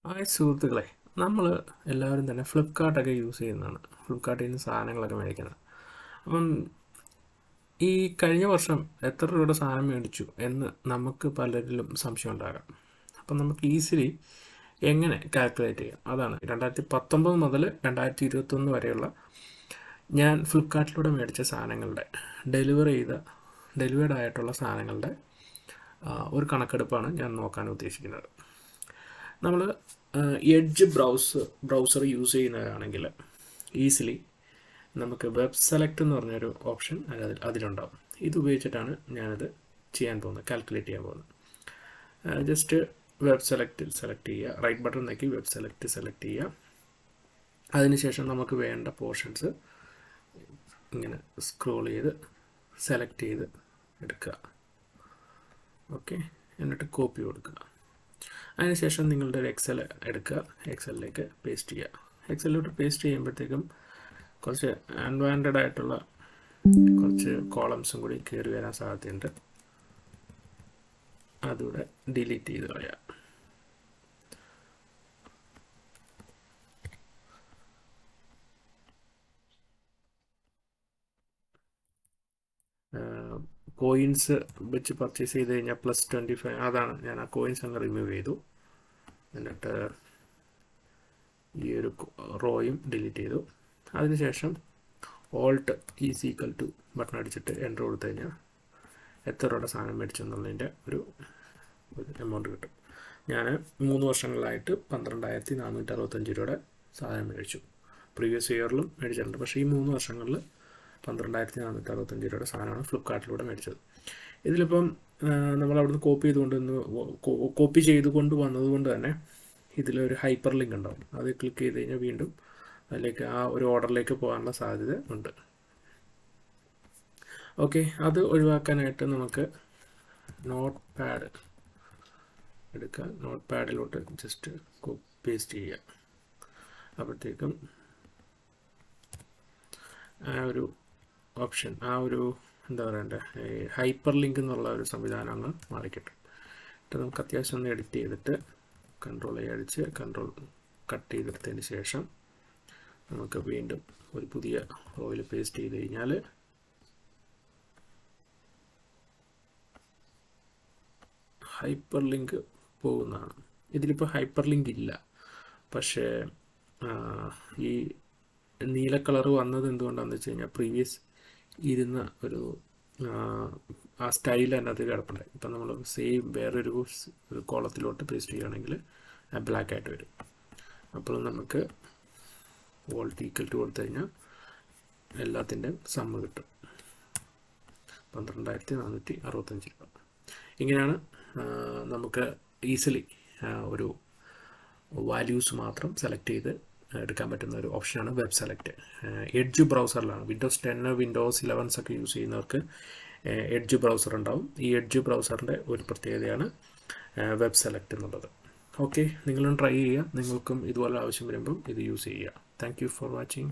Hi സുഹൃത്തുക്കളെ, നമ്മൾ എല്ലാവരും തന്നെ ഫ്ലിപ്കാർട്ടൊക്കെ യൂസ് ചെയ്യുന്നതാണ്. ഫ്ലിപ്കാർട്ടിൽ നിന്ന് സാധനങ്ങളൊക്കെ മേടിക്കുന്നത്. അപ്പം ഈ കഴിഞ്ഞ വർഷം എത്ര രൂപയുടെ സാധനം മേടിച്ചു എന്ന് നമുക്ക് പലരിലും സംശയം ഉണ്ടാകാം. അപ്പം നമുക്ക് ഈസിലി എങ്ങനെ കാൽക്കുലേറ്റ് ചെയ്യാം, അതാണ് 2019 മുതൽ 2021 വരെയുള്ള ഞാൻ ഫ്ലിപ്കാർട്ടിലൂടെ മേടിച്ച സാധനങ്ങളുടെ ഡെലിവേർഡ് ആയിട്ടുള്ള സാധനങ്ങളുടെ ഒരു കണക്കെടുപ്പാണ് ഞാൻ നോക്കാൻ ഉദ്ദേശിക്കുന്നത്. നമ്മൾ എഡ്ജ് ബ്രൗസർ യൂസ് ചെയ്യുന്നവരാണെങ്കിൽ ഈസിലി നമുക്ക് വെബ് സെലക്ട് എന്ന് പറഞ്ഞൊരു ഓപ്ഷൻ അതിലുണ്ടാവും. ഇത് ഉപയോഗിച്ചിട്ടാണ് ഞാനത് ചെയ്യാൻ പോകുന്നത്, കാൽക്കുലേറ്റ് ചെയ്യാൻ പോകുന്നത്. ജസ്റ്റ് വെബ് സെലക്ട് ചെയ്യുക, റൈറ്റ് ബട്ടൺ നോക്കി വെബ് സെലക്ട് ചെയ്യുക. അതിനുശേഷം നമുക്ക് വേണ്ട പോർഷൻസ് ഇങ്ങനെ സ്ക്രോൾ ചെയ്ത് സെലക്ട് ചെയ്ത് എടുക്കുക. ഓക്കെ, എന്നിട്ട് കോപ്പി കൊടുക്കുക. അതിനുശേഷം നിങ്ങളുടെ ഒരു എക്സൽ എടുക്കുക, എക്സലിലേക്ക് പേസ്റ്റ് ചെയ്യുക. എക്സലിലോട്ട് പേസ്റ്റ് ചെയ്യുമ്പോഴത്തേക്കും കുറച്ച് അൺവാണ്ടഡ് ആയിട്ടുള്ള കുറച്ച് കോളംസും കൂടി കയറി വരാൻ സാധ്യതയുണ്ട്. അതുകൂടെ ഡിലീറ്റ് ചെയ്ത് കളയാം. കോയിൻസ് വെച്ച് പർച്ചേസ് ചെയ്ത് കഴിഞ്ഞാൽ +25, അതാണ് ഞാൻ ആ കോയിൻസ് അങ്ങ് റിമൂവ് ചെയ്തു. എന്നിട്ട് ഈ ഒരു റോയും ഡിലീറ്റ് ചെയ്തു. അതിനുശേഷം ഓൾട്ട് == ബട്ടൺ അടിച്ചിട്ട് എൻ്റർ കൊടുത്തു കഴിഞ്ഞാൽ എത്ര രൂപയുടെ സാധനം മേടിച്ചു എന്നുള്ളതിൻ്റെ ഒരു എമൗണ്ട് കിട്ടും. ഞാൻ 3 വർഷങ്ങളിലായിട്ട് 12,465 രൂപയുടെ സാധനം മേടിച്ചു. പ്രീവിയസ് ഇയറിലും മേടിച്ചിട്ടുണ്ട്, പക്ഷേ ഈ 3 വർഷങ്ങളിൽ 12,465 രൂപയുടെ സാധനമാണ് ഫ്ലിപ്കാർട്ടിലൂടെ മേടിച്ചത്. ഇതിലിപ്പം നമ്മളവിടുന്ന് കോപ്പി ചെയ്തുകൊണ്ട് വന്നതുകൊണ്ട് തന്നെ ഇതിലൊരു ഹൈപ്പർ ലിങ്ക് ഉണ്ടാവും. അത് ക്ലിക്ക് ചെയ്ത് കഴിഞ്ഞാൽ വീണ്ടും അതിലേക്ക് ആ ഒരു ഓർഡറിലേക്ക് പോകാനുള്ള സാധ്യത ഉണ്ട്. ഓക്കെ, അത് ഒഴിവാക്കാനായിട്ട് നമുക്ക് നോട്ട് പാഡ് എടുക്കുക. നോട്ട് പാഡിലോട്ട് ജസ്റ്റ് പേസ്റ്റ് ചെയ്യുക. അപ്പോഴത്തേക്കും ആ ഒരു ഓപ്ഷൻ, ആ ഒരു എന്താ പറയണ്ടേ, ഹൈപ്പർ ലിങ്ക് എന്നുള്ള ഒരു സംവിധാനം അങ്ങ് മാറിക്കിട്ടും. എന്നിട്ട് നമുക്ക് അത്യാവശ്യം ഒന്ന് എഡിറ്റ് ചെയ്തിട്ട് കൺട്രോൾ അടിച്ച് കൺട്രോൾ കട്ട് ചെയ്തെടുത്തതിന് ശേഷം നമുക്ക് വീണ്ടും ഒരു പുതിയ റോയിൽ പേസ്റ്റ് ചെയ്ത് കഴിഞ്ഞാൽ ഹൈപ്പർ ലിങ്ക് പോകുന്നതാണ്. ഇതിലിപ്പോൾ ഹൈപ്പർ ലിങ്ക് ഇല്ല, പക്ഷേ ഈ നീല കളർ വന്നത് എന്തുകൊണ്ടാണെന്ന് വെച്ച് കഴിഞ്ഞാൽ പ്രീവിയസ് ഇരുന്ന ഒരു ആ സ്റ്റൈൽ അതിനകത്ത് കിടപ്പുണ്ട്. ഇപ്പം നമ്മൾ സെയിം വേറൊരു കോളത്തിലോട്ട് പേസ്റ്റ് ചെയ്യുകയാണെങ്കിൽ ബ്ലാക്ക് ആയിട്ട് വരും. അപ്പോൾ നമുക്ക് വോൾട്ട് = കൊടുത്തു കഴിഞ്ഞാൽ എല്ലാത്തിൻ്റെയും സമ്മ് കിട്ടും, 12,465 രൂപ. ഇങ്ങനെയാണ് നമുക്ക് ഈസിലി ഒരു വാല്യൂസ് മാത്രം സെലക്ട് ചെയ്ത് എടുക്കാൻ പറ്റുന്ന ഒരു ഓപ്ഷനാണ് വെബ് സെലക്ട്. എഡ്ജ് ബ്രൗസറിലാണ്, വിൻഡോസ് 10, വിൻഡോസ് 11 ഒക്കെ യൂസ് ചെയ്യുന്നവർക്ക് എഡ്ജ് ബ്രൗസർ ഉണ്ടാവും. ഈ എഡ്ജ് ബ്രൗസറിൻ്റെ ഒരു പ്രത്യേകതയാണ് വെബ് സെലക്ട് എന്നുള്ളത്. ഓക്കെ, നിങ്ങളും ട്രൈ ചെയ്യുക. നിങ്ങൾക്കും ഇതുപോലെ ആവശ്യം വരുമ്പം ഇത് യൂസ് ചെയ്യുക. Thank you for watching.